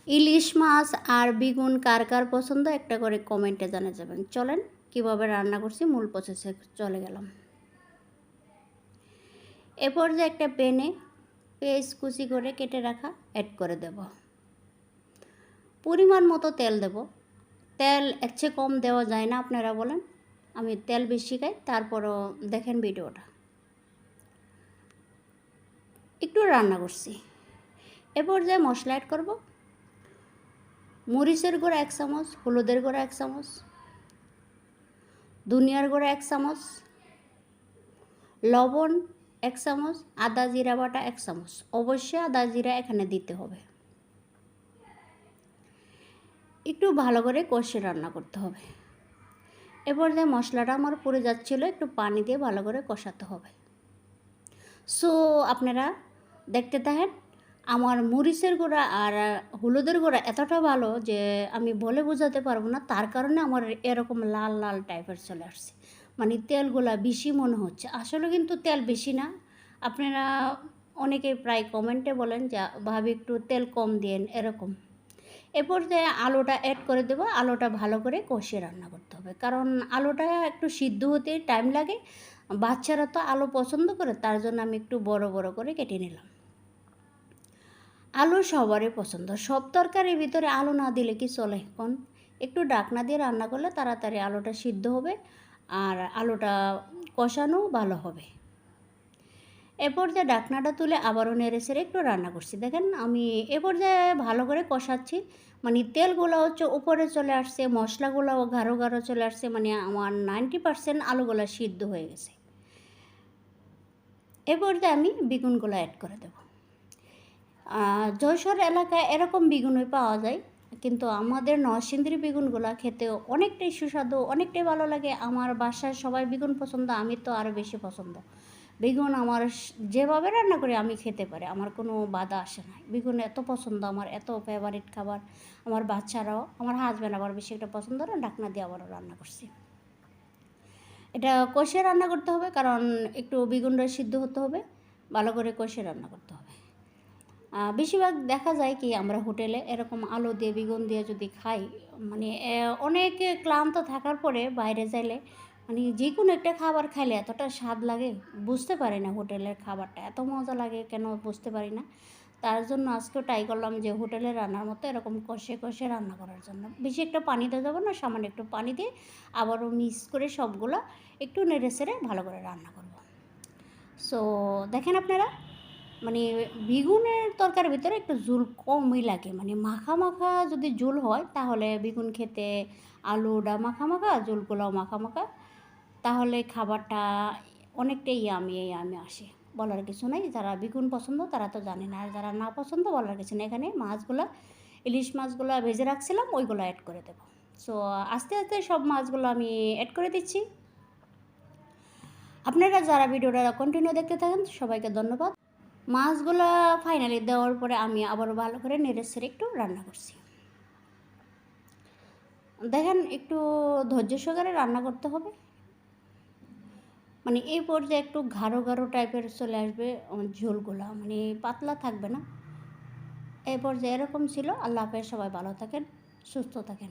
ইলিশ মাছ আর বেগুন কার কার পছন্দ একটা করে কমেন্টে জানা যাবেন। চলেন কিভাবে রান্না করছি মূল প্রসেসে চলে গেলাম। এরপর যে একটা প্যানে পেঁয়াজ কুচি করে কেটে রাখা অ্যাড করে দেব। পরিমাণ মতো তেল দেব। তেল এর চেয়ে কম দেওয়া যায় না, আপনারা বলেন। আমি তেল বেশি খাই, তারপরও দেখেন ভিডিওটা। একটু রান্না করছি। এরপর যে মশলা অ্যাড করব। মরিচের গুঁড়া 1 চামচ, হলুদের গুঁড়া 1 চামচ, ধনিয়ার গুঁড়া 1 চামচ, লবণ 1 চামচ, আদা জিরা বাটা 1 চামচ। অবশ্যই আদা জিরা এখানে দিতে হবে। একটু ভালো করে কষে রান্না করতে হবে। এরপর যে মশলাটা আমার পুড়ে যাচ্ছিল, একটু পানি দিয়ে ভালো করে কষাতে হবে। সো আপনারা দেখতে থাকেন। আমার মরিচের গুঁড়া আর হলুদের গুঁড়া এতটা ভালো যে আমি বলে বোঝাতে পারবো না। তার কারণে আমার এরকম লাল লাল টাইপের চলে আসছে, মানে তেলগুলা বেশি মনে হচ্ছে। আসলে কিন্তু তেল বেশি না। আপনারা অনেকে প্রায় কমেন্টে বলেন যে ভাবি একটু তেল কম দিন এরকম। এরপর যে আলুটা অ্যাড করে দেবো। আলুটা ভালো করে কষিয়ে রান্না করতে হবে, কারণ আলুটা একটু সিদ্ধ হতে টাইম লাগে। বাচ্চারা তো আলু পছন্দ করে, তার জন্য আমি একটু বড় বড় করে কেটে নিলাম। আলু সবারই পছন্দ। সব তরকারির ভিতরে আলু না দিলে কি চলে কোন? একটু ঢাকনা দিয়ে রান্না করলে তাড়াতাড়ি আলুটা সিদ্ধ হবে আর আলুটা কষানো ভালো হবে। এরপর যে ঢাকনাটা তুলে আবারও নেড়ে ছেড়ে একটু রান্না করছি। দেখেন আমি এ পর্যায়ে ভালো করে কষাচ্ছি, মানে তেলগুলো হচ্ছে উপরে চলে আসছে, মশলাগুলোও গাঢ় গাঢ় চলে আসছে, মানে আমার 90% আলুগুলো সিদ্ধ হয়ে গেছে। এ পর্যায়ে আমি বেগুনগুলো অ্যাড করে দেবো। যশোর এলাকায় এরকম বেগুনই পাওয়া যায়, কিন্তু আমাদের নরসিংদীর বেগুনগুলো খেতেও অনেকটাই সুস্বাদু, অনেকটাই ভালো লাগে। আমার বাসায় সবাই বেগুন পছন্দ, আমি তো আরও বেশি পছন্দ। বেগুন আমার যেভাবে রান্না করি আমি খেতে পারি, আমার কোনো বাধা আসে না। বেগুন এত পছন্দ, আমার এত ফেভারিট খাবার। আমার বাচ্চারাও, আমার হাজব্যান্ড আবার বেশি একটা পছন্দ না। ঢাকনা দিয়ে আবারও রান্না করছি। এটা কষে রান্না করতে হবে, কারণ একটু বেগুনটা সিদ্ধ হতে হবে, ভালো করে কষে রান্না করতে হবে। বেশিরভাগ দেখা যায় কি আমরা হোটেলে এরকম আলু দিয়ে বেগুন দিয়ে যদি খাই, মানে অনেক ক্লান্ত থাকার পরে বাইরে যাইলে মানে যে কোনো একটা খাবার খাইলে এতটা স্বাদ লাগে, বুঝতে পারি না হোটেলের খাবারটা এত মজা লাগে কেন বুঝতে পারি না। তার জন্য আজকেও ট্রাই করলাম যে হোটেলে রান্নার মতো এরকম কষে কষে রান্না করার জন্য। বেশি একটা পানি দেওয়া যাবে না, সামান্য একটু পানি দিয়ে আবারও মিক্স করে সবগুলো একটু নেড়ে ছেড়ে ভালো করে রান্না করব। সো দেখেন আপনারা, মানে বেগুনের তরকারির ভিতরে একটু ঝোল কমই লাগে, মানে মাখা মাখা যদি ঝোল হয় তাহলে বেগুন খেতে, আলুটা মাখা মাখা, ঝোলগুলোও মাখা মাখা, তাহলে খাবারটা অনেকটাই ইয়ামি আসে। বলার কিছু নাই, যারা বেগুন পছন্দ তারা তো জানে না, আর যারা না পছন্দ বলার কিছু নেই। এখানে মাছগুলো, ইলিশ মাছগুলো ভেজে রাখছিলাম, ওইগুলো অ্যাড করে দেবো। সো আস্তে আস্তে সব মাছগুলো আমি অ্যাড করে দিচ্ছি। আপনারা যারা ভিডিওটা কন্টিনিউ দেখতে থাকেন সবাইকে ধন্যবাদ। মাছগুলো ফাইনালি দেওয়ার পরে আমি আবারও ভালো করে নেড়ে ছেড়ে একটু রান্না করছি। দেখেন একটু ধৈর্য সহকারে রান্না করতে হবে, মানে এই পর্যায়ে একটু গাঢ় গাঢ় টাইপের চলে আসবে ঝোলগুলো, মানে পাতলা থাকবে না। এই পর্যায়ে এরকম ছিল। আল্লাহ হাফেজ, সবাই ভালো থাকেন, সুস্থ থাকেন।